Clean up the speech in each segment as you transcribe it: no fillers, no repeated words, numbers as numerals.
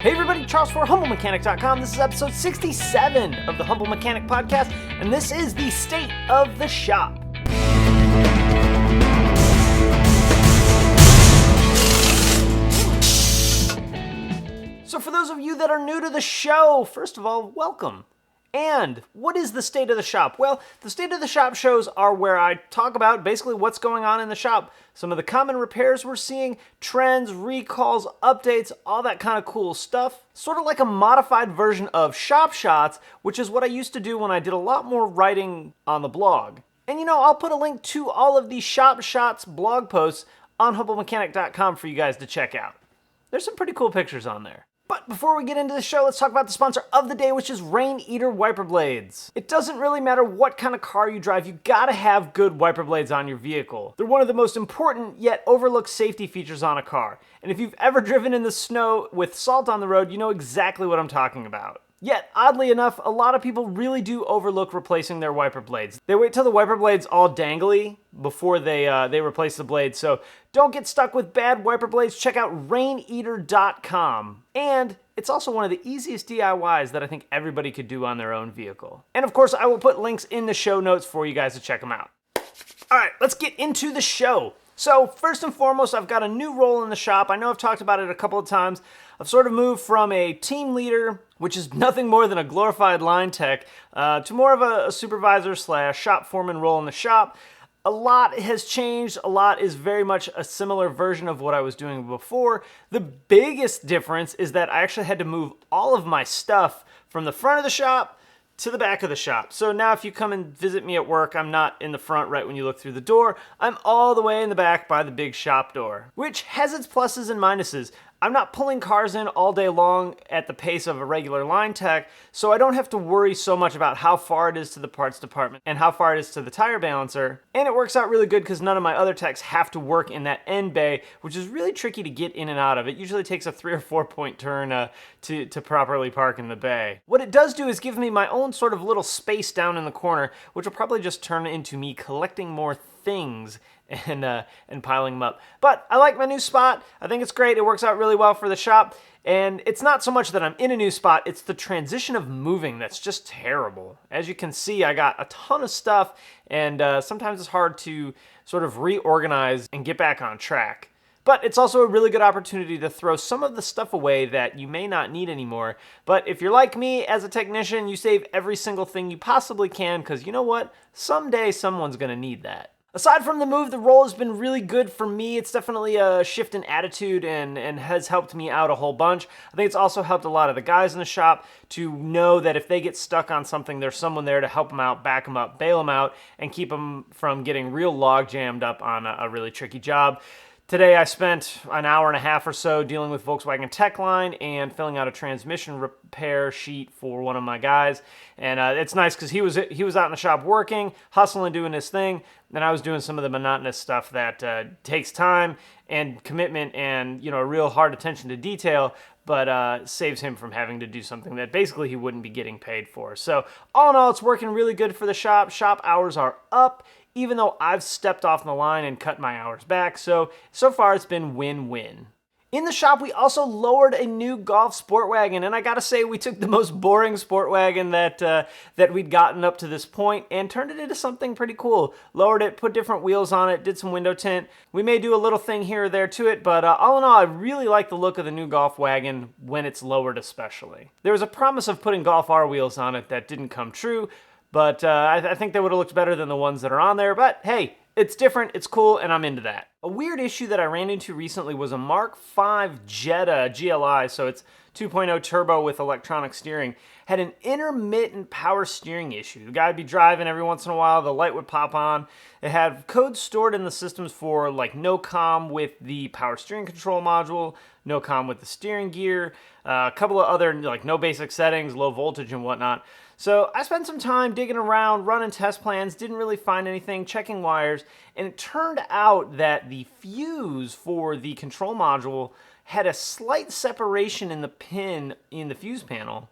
Hey everybody, Charles for HumbleMechanic.com. This is episode 67 of the Humble Mechanic Podcast, and this is the state of the shop. So for those of you that are new to the show, first of all, welcome. And what is the state of the shop? Well, the state of the shop shows are where I talk about basically what's going on in the shop, some of the common repairs we're seeing, trends, recalls, updates, all that kind of cool stuff. Sort of like a modified version of Shop Shots, which is what I used to do when I did a lot more writing on the blog. And you know, I'll put a link to all of these Shop Shots blog posts on HumbleMechanic.com for you guys to check out. There's some pretty cool pictures on there. But before we get into the show, let's talk about the sponsor of the day, which is Rain Eater wiper blades. It doesn't really matter what kind of car you drive, you gotta have good wiper blades on your vehicle. They're one of the most important yet overlooked safety features on a car. And if you've ever driven in the snow with salt on the road, you know exactly what I'm talking about. Yet, oddly enough, a lot of people really do overlook replacing their wiper blades. They wait till the wiper blade's all dangly before they replace the blades. So don't get stuck with bad wiper blades. Check out raineater.com. And it's also one of the easiest DIYs that I think everybody could do on their own vehicle. And of course, I will put links in the show notes for you guys to check them out. All right, let's get into the show. So first and foremost, I've got a new role in the shop. I know I've talked about it a couple of times. I've sort of moved from a team leader, which is nothing more than a glorified line tech, to more of a supervisor / shop foreman role in the shop. A lot has changed. A lot is very much a similar version of what I was doing before. The biggest difference is that I actually had to move all of my stuff from the front of the shop to the back of the shop. So now if you come and visit me at work, I'm not in the front right when you look through the door. I'm all the way in the back by the big shop door, which has its pluses and minuses. I'm not pulling cars in all day long at the pace of a regular line tech, so I don't have to worry so much about how far it is to the parts department and how far it is to the tire balancer. And it works out really good because none of my other techs have to work in that end bay, which is really tricky to get in and out of. It usually takes a 3 or 4 point turn to properly park in the bay. What it does do is give me my own sort of little space down in the corner, which will probably just turn into me collecting more things and piling them up. But I like my new spot. I think it's great. It works out really well for the shop. And it's not so much that I'm in a new spot, it's the transition of moving that's just terrible. As you can see, I got a ton of stuff, and sometimes it's hard to sort of reorganize and get back on track. But it's also a really good opportunity to throw some of the stuff away that you may not need anymore. But if you're like me as a technician, you save every single thing you possibly can, because you know what? Someday someone's going to need that. Aside from the move, the role has been really good for me. It's definitely a shift in attitude and has helped me out a whole bunch. I think it's also helped a lot of the guys in the shop to know that if they get stuck on something, there's someone there to help them out, back them up, bail them out, and keep them from getting real log jammed up on a really tricky job. Today I spent an hour and a half or so dealing with Volkswagen Techline and filling out a transmission repair sheet for one of my guys. And it's nice because he was out in the shop working, hustling, doing his thing, and I was doing some of the monotonous stuff that takes time and commitment and, you know, a real hard attention to detail, but saves him from having to do something that basically he wouldn't be getting paid for. So all in all, it's working really good for the shop. Shop hours are up, even though I've stepped off the line and cut my hours back. So far it's been win-win. In the shop, we also lowered a new Golf SportWagen, and I gotta say, we took the most boring SportWagen that we'd gotten up to this point and turned it into something pretty cool. Lowered it, put different wheels on it, did some window tint. We may do a little thing here or there to it, but all in all, I really like the look of the new Golf wagon when it's lowered especially. There was a promise of putting Golf R wheels on it that didn't come true, but I think they would have looked better than the ones that are on there, but hey, it's different, it's cool, and I'm into that. A weird issue that I ran into recently was a Mark V Jetta GLI, so it's 2.0 turbo with electronic steering, had an intermittent power steering issue. The guy would be driving every once in a while, the light would pop on. It had code stored in the systems for like no comm with the power steering control module, no comm with the steering gear, a couple of other like no basic settings, low voltage and whatnot. So I spent some time digging around, running test plans, didn't really find anything, checking wires, and it turned out that the fuse for the control module had a slight separation in the pin in the fuse panel.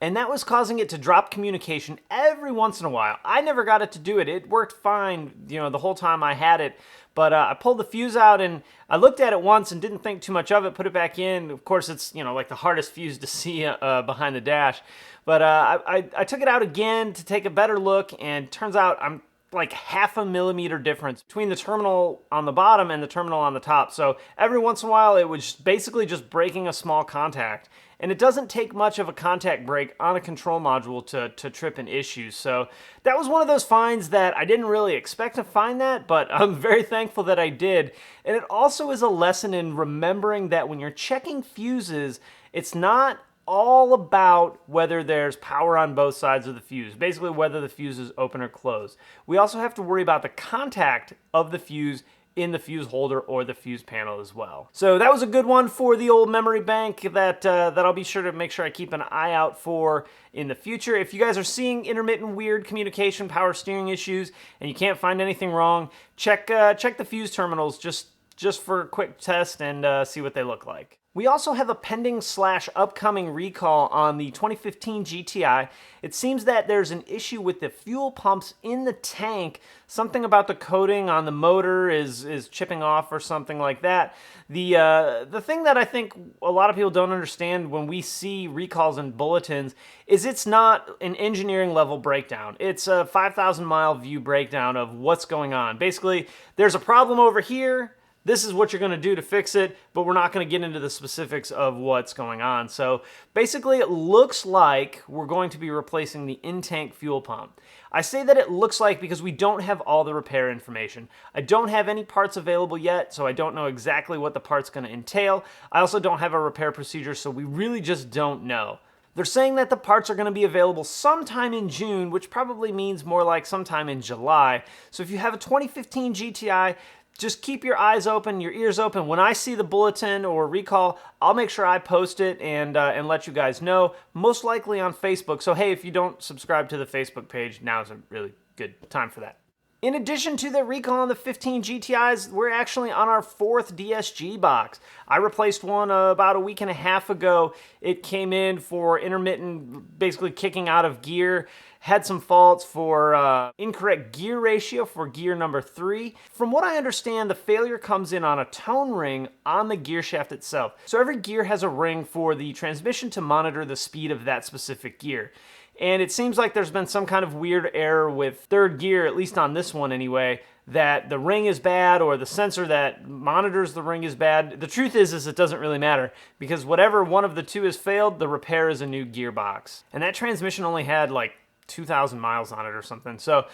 and that was causing it to drop communication every once in a while. I never got it to do it. It worked fine, the whole time I had it. But I pulled the fuse out and I looked at it once and didn't think too much of it, put it back in. Of course, it's, like the hardest fuse to see behind the dash. But I took it out again to take a better look, and turns out I'm like 0.5 millimeter difference between the terminal on the bottom and the terminal on the top. So every once in a while, it was basically just breaking a small contact. And it doesn't take much of a contact break on a control module to trip an issue. So that was one of those finds that I didn't really expect to find that, but I'm very thankful that I did. And it also is a lesson in remembering that when you're checking fuses, it's not all about whether there's power on both sides of the fuse, basically whether the fuse is open or closed. We also have to worry about the contact of the fuse in the fuse holder or the fuse panel as well. So that was a good one for the old memory bank that I'll be sure to make sure I keep an eye out for in the future. If you guys are seeing intermittent weird communication, power steering issues, and you can't find anything wrong, check the fuse terminals just for a quick test and see what they look like. We also have a pending/upcoming recall on the 2015 GTI. It seems that there's an issue with the fuel pumps in the tank. Something about the coating on the motor is chipping off or something like that. The thing that I think a lot of people don't understand when we see recalls and bulletins is it's not an engineering level breakdown. It's a 5,000 mile view breakdown of what's going on. Basically, there's a problem over here. This is what you're going to do to fix it, but we're not going to get into the specifics of what's going on. So basically, it looks like we're going to be replacing the in-tank fuel pump. I say that it looks like because we don't have all the repair information. I don't have any parts available yet, so I don't know exactly what the part's going to entail. I also don't have a repair procedure, so we really just don't know. They're saying that the parts are going to be available sometime in June, which probably means more like sometime in July. So if you have a 2015 GTI, just keep your eyes open, your ears open. When I see the bulletin or recall, I'll make sure I post it and let you guys know, most likely on Facebook. So hey, if you don't subscribe to the Facebook page, now's a really good time for that. In addition to the recall on the 15 GTIs, we're actually on our 4th DSG box. I replaced one about a week and a half ago. It came in for intermittent, basically kicking out of gear. Had some faults for incorrect gear ratio for gear number 3. From what I understand, the failure comes in on a tone ring on the gear shaft itself. So every gear has a ring for the transmission to monitor the speed of that specific gear. And it seems like there's been some kind of weird error with 3rd gear, at least on this one anyway, that the ring is bad or the sensor that monitors the ring is bad. The truth is it doesn't really matter because whatever one of the two has failed, the repair is a new gearbox. And that transmission only had like 2,000 miles on it or something. So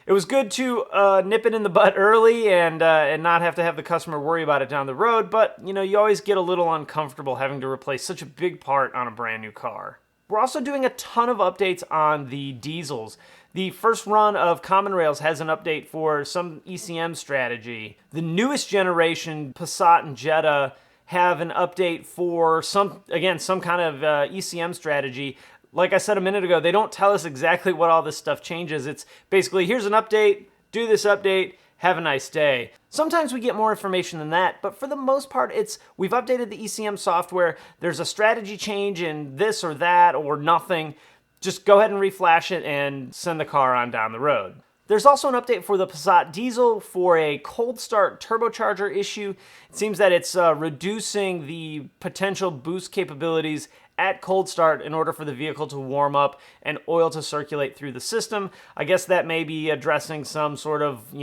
it was good to nip it in the butt early and not have to have the customer worry about it down the road. But, you always get a little uncomfortable having to replace such a big part on a brand new car. We're also doing a ton of updates on the diesels. The first run of Common Rails has an update for some ECM strategy. The newest generation, Passat and Jetta, have an update for some kind of ECM strategy. Like I said a minute ago, they don't tell us exactly what all this stuff changes. It's basically, here's an update, do this update, have a nice day. Sometimes we get more information than that, but for the most part, we've updated the ECM software. There's a strategy change in this or that or nothing. Just go ahead and reflash it and send the car on down the road. There's also an update for the Passat diesel for a cold start turbocharger issue. It seems that it's reducing the potential boost capabilities at cold start in order for the vehicle to warm up and oil to circulate through the system. I guess that may be addressing some sort of,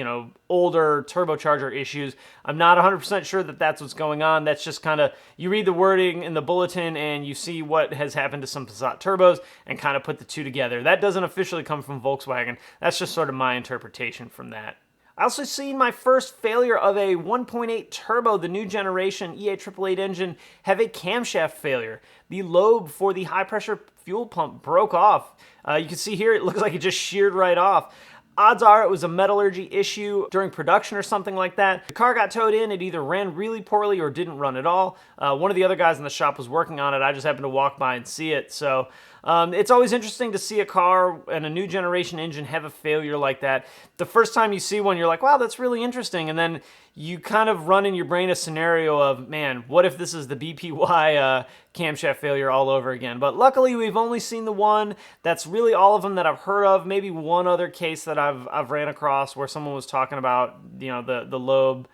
older turbocharger issues. I'm not 100% sure that that's what's going on. That's just kind of, you read the wording in the bulletin and you see what has happened to some Passat turbos and kind of put the two together. That doesn't officially come from Volkswagen. That's just sort of my interpretation from that. I also seen my first failure of a 1.8 turbo, the new generation EA888 engine, have a camshaft failure. The lobe for the high pressure fuel pump broke off. You can see here it looks like it just sheared right off. Odds are it was a metallurgy issue during production or something like that. The car got towed in, it either ran really poorly or didn't run at all. One of the other guys in the shop was working on it, I just happened to walk by and see it. So it's always interesting to see a car and a new generation engine have a failure like that. The first time you see one, you're like, wow, that's really interesting. And then you kind of run in your brain a scenario of, man, what if this is the BPY camshaft failure all over again? But luckily, we've only seen the one. That's really all of them that I've heard of. Maybe one other case that I've ran across where someone was talking about, you know, the lobe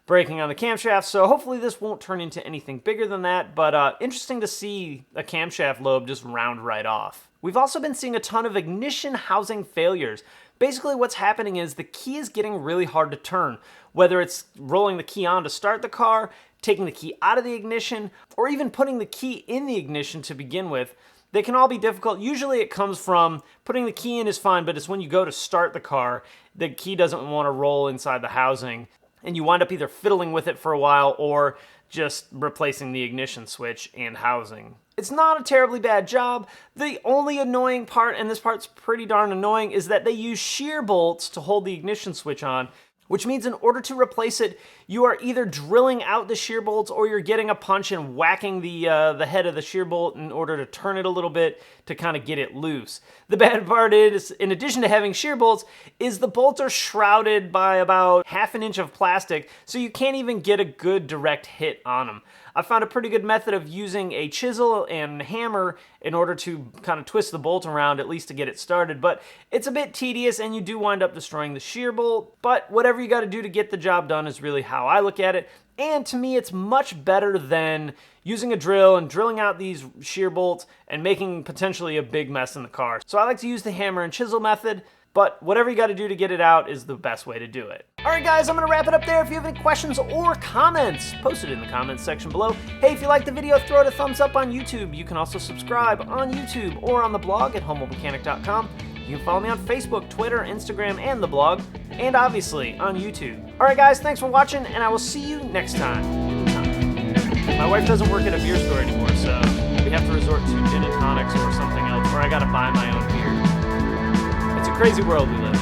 breaking on the camshaft. So hopefully this won't turn into anything bigger than that. But interesting to see a camshaft lobe just round right off. We've also been seeing a ton of ignition housing failures. Basically what's happening is the key is getting really hard to turn, whether it's rolling the key on to start the car, taking the key out of the ignition, or even putting the key in the ignition to begin with. They can all be difficult. Usually it comes from putting the key in is fine, but it's when you go to start the car, the key doesn't want to roll inside the housing, and you wind up either fiddling with it for a while or just replacing the ignition switch and housing. It's not a terribly bad job. The only annoying part, and this part's pretty darn annoying, is that they use shear bolts to hold the ignition switch on, which means in order to replace it, you are either drilling out the shear bolts or you're getting a punch and whacking the head of the shear bolt in order to turn it a little bit to kind of get it loose. The bad part is, in addition to having shear bolts, is the bolts are shrouded by about ½ an inch of plastic, so you can't even get a good direct hit on them. I found a pretty good method of using a chisel and hammer in order to kind of twist the bolt around, at least to get it started, but it's a bit tedious and you do wind up destroying the shear bolt, but whatever you got to do to get the job done is really how I look at it, and to me it's much better than using a drill and drilling out these shear bolts and making potentially a big mess in the car. So I like to use the hammer and chisel method, but whatever you got to do to get it out is the best way to do it. All right, guys, I'm going to wrap it up there. If you have any questions or comments, post it in the comments section below. Hey, if you liked the video, throw it a thumbs up on YouTube. You can also subscribe on YouTube or on the blog at homemobilemechanic.com. You can follow me on Facebook, Twitter, Instagram, and the blog, and obviously on YouTube. All right, guys, thanks for watching, and I will see you next time. My wife doesn't work at a beer store anymore, so we have to resort to gin and tonics or something else, or I got to buy my own beer. It's a crazy world we live in.